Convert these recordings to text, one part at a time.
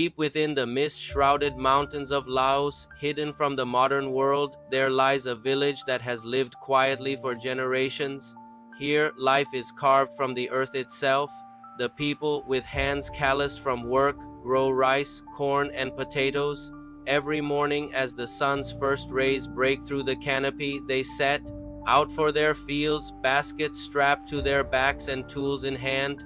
Deep within the mist-shrouded mountains of Laos, hidden from the modern world, there lies a village that has lived quietly for generations. Here, life is carved from the earth itself. The people, with hands calloused from work, grow rice, corn, and potatoes. Every morning, as the sun's first rays break through the canopy, they set out for their fields, baskets strapped to their backs and tools in hand.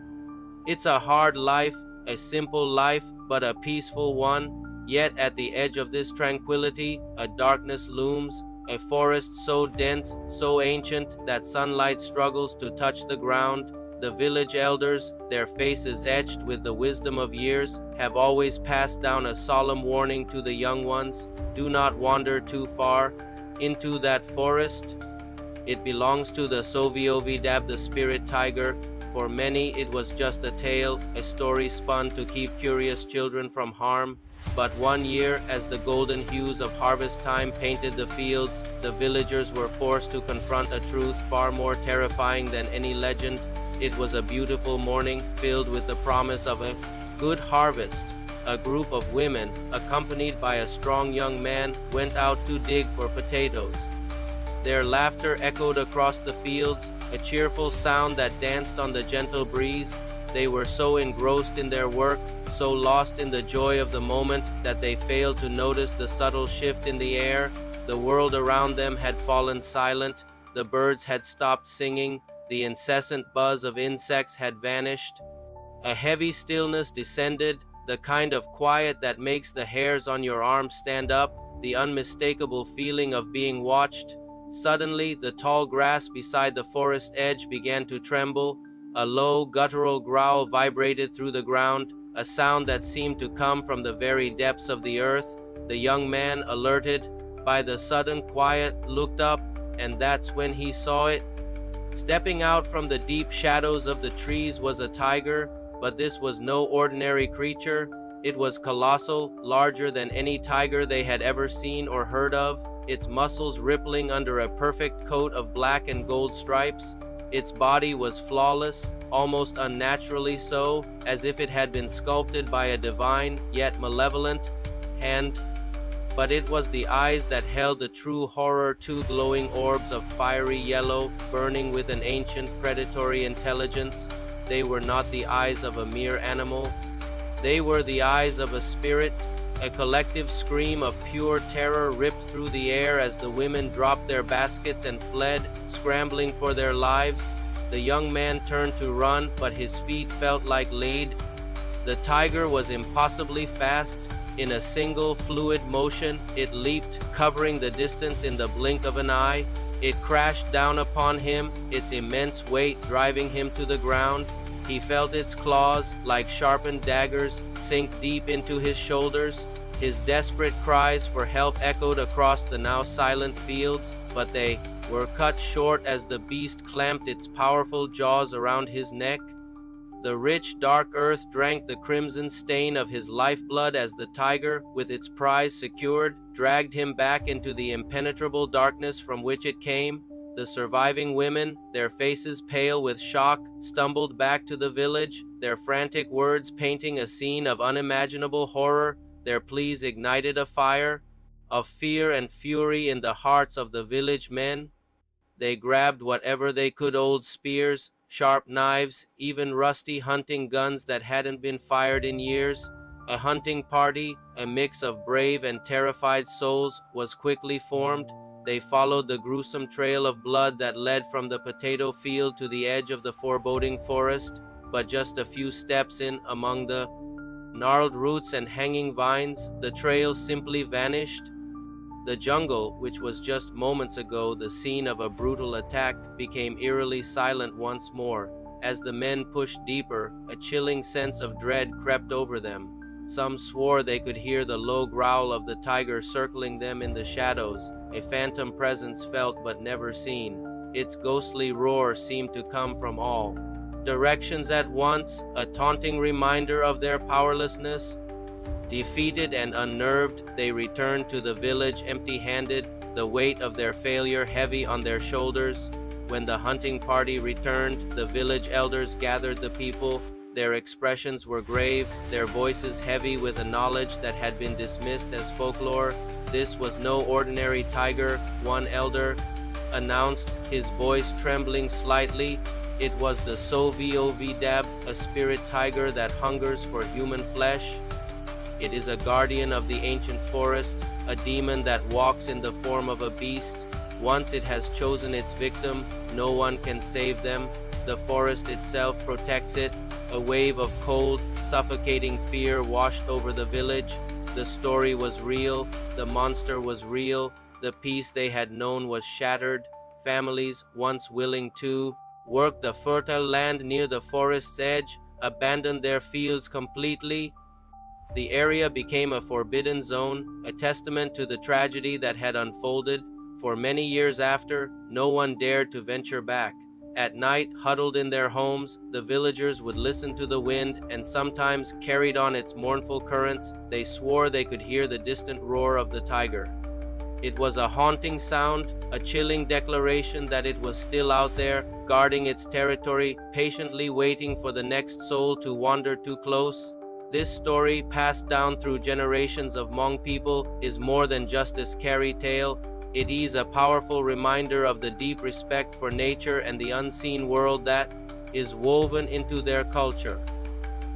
It's a hard life, a simple life, but a peaceful one. Yet at the edge of this tranquility, a darkness looms, a forest so dense, so ancient, that sunlight struggles to touch the ground. The village elders, their faces etched with the wisdom of years, have always passed down a solemn warning to the young ones: do not wander too far into that forest. It belongs to the Soviovidab, the spirit tiger. For many, it was just a tale, a story spun to keep curious children from harm. But one year, as the golden hues of harvest time painted the fields, the villagers were forced to confront a truth far more terrifying than any legend. It was a beautiful morning, filled with the promise of a good harvest. A group of women, accompanied by a strong young man, went out to dig for potatoes. Their laughter echoed across the fields, a cheerful sound that danced on the gentle breeze. They were so engrossed in their work, so lost in the joy of the moment, that they failed to notice the subtle shift in the air. The world around them had fallen silent, the birds had stopped singing, the incessant buzz of insects had vanished. A heavy stillness descended, the kind of quiet that makes the hairs on your arms stand up, the unmistakable feeling of being watched. Suddenly, the tall grass beside the forest edge began to tremble. A low, guttural growl vibrated through the ground, a sound that seemed to come from the very depths of the earth. The young man, alerted by the sudden quiet, looked up, and that's when he saw it. Stepping out from the deep shadows of the trees was a tiger, but this was no ordinary creature. It was colossal, larger than any tiger they had ever seen or heard of, its muscles rippling under a perfect coat of black and gold stripes. Its body was flawless, almost unnaturally so, as if it had been sculpted by a divine, yet malevolent, hand. But it was the eyes that held the true horror, two glowing orbs of fiery yellow, burning with an ancient predatory intelligence. They were not the eyes of a mere animal. They were the eyes of a spirit. A collective scream of pure terror ripped through the air as the women dropped their baskets and fled, scrambling for their lives. The young man turned to run, but his feet felt like lead. The tiger was impossibly fast. In a single fluid motion, it leaped, covering the distance in the blink of an eye. It crashed down upon him, its immense weight driving him to the ground. He felt its claws, like sharpened daggers, sink deep into his shoulders. His desperate cries for help echoed across the now silent fields, but they were cut short as the beast clamped its powerful jaws around his neck. The rich, dark earth drank the crimson stain of his lifeblood as the tiger, with its prize secured, dragged him back into the impenetrable darkness from which it came. The surviving women, their faces pale with shock, stumbled back to the village, their frantic words painting a scene of unimaginable horror. Their pleas ignited a fire of fear and fury in the hearts of the village men. They grabbed whatever they could, old spears, sharp knives, even rusty hunting guns that hadn't been fired in years. A hunting party, a mix of brave and terrified souls, was quickly formed. They followed the gruesome trail of blood that led from the potato field to the edge of the foreboding forest, but just a few steps in, among the gnarled roots and hanging vines, the trail simply vanished. The jungle, which was just moments ago the scene of a brutal attack, became eerily silent once more. As the men pushed deeper, a chilling sense of dread crept over them. Some swore they could hear the low growl of the tiger circling them in the shadows, a phantom presence felt but never seen. Its ghostly roar seemed to come from all directions at once, a taunting reminder of their powerlessness. Defeated and unnerved, they returned to the village empty-handed, the weight of their failure heavy on their shoulders. When the hunting party returned, the village elders gathered the people. Their expressions were grave, their voices heavy with a knowledge that had been dismissed as folklore. This was no ordinary tiger, one elder announced, his voice trembling slightly. It was the yuav, a spirit tiger that hungers for human flesh. It is a guardian of the ancient forest, a demon that walks in the form of a beast. Once it has chosen its victim, no one can save them. The forest itself protects it. A wave of cold, suffocating fear washed over the village. The story was real, the monster was real, the peace they had known was shattered. Families, once willing to work the fertile land near the forest's edge, abandoned their fields completely. The area became a forbidden zone, a testament to the tragedy that had unfolded. For many years after, no one dared to venture back. At night, huddled in their homes, the villagers would listen to the wind and sometimes carried on its mournful currents. They swore they could hear the distant roar of the tiger. It was a haunting sound, a chilling declaration that it was still out there, guarding its territory, patiently waiting for the next soul to wander too close. This story, passed down through generations of Hmong people, is more than just a scary tale. It is a powerful reminder of the deep respect for nature and the unseen world that is woven into their culture.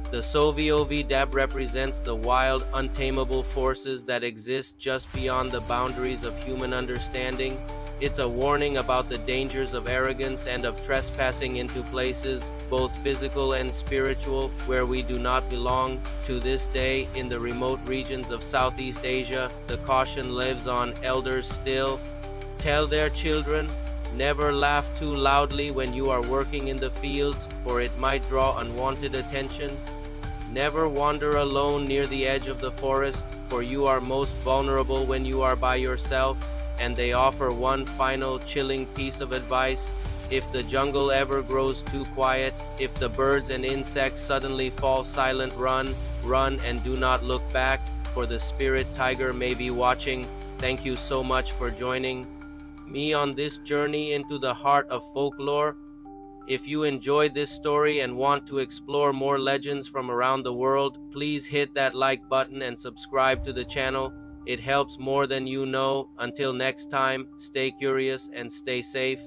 The yuav represents the wild, untamable forces that exist just beyond the boundaries of human understanding. It's a warning about the dangers of arrogance and of trespassing into places, both physical and spiritual, where we do not belong. To this day, in the remote regions of Southeast Asia, the caution lives on. Elders still tell their children, never laugh too loudly when you are working in the fields, for it might draw unwanted attention. Never wander alone near the edge of the forest, for you are most vulnerable when you are by yourself. And they offer one final chilling piece of advice. If the jungle ever grows too quiet, if the birds and insects suddenly fall silent, run and do not look back, for the spirit tiger may be watching. Thank you so much for joining me on this journey into the heart of folklore. If you enjoyed this story and want to explore more legends from around the world, please hit that like button and subscribe to the channel. It helps more than you know. Until next time, stay curious and stay safe.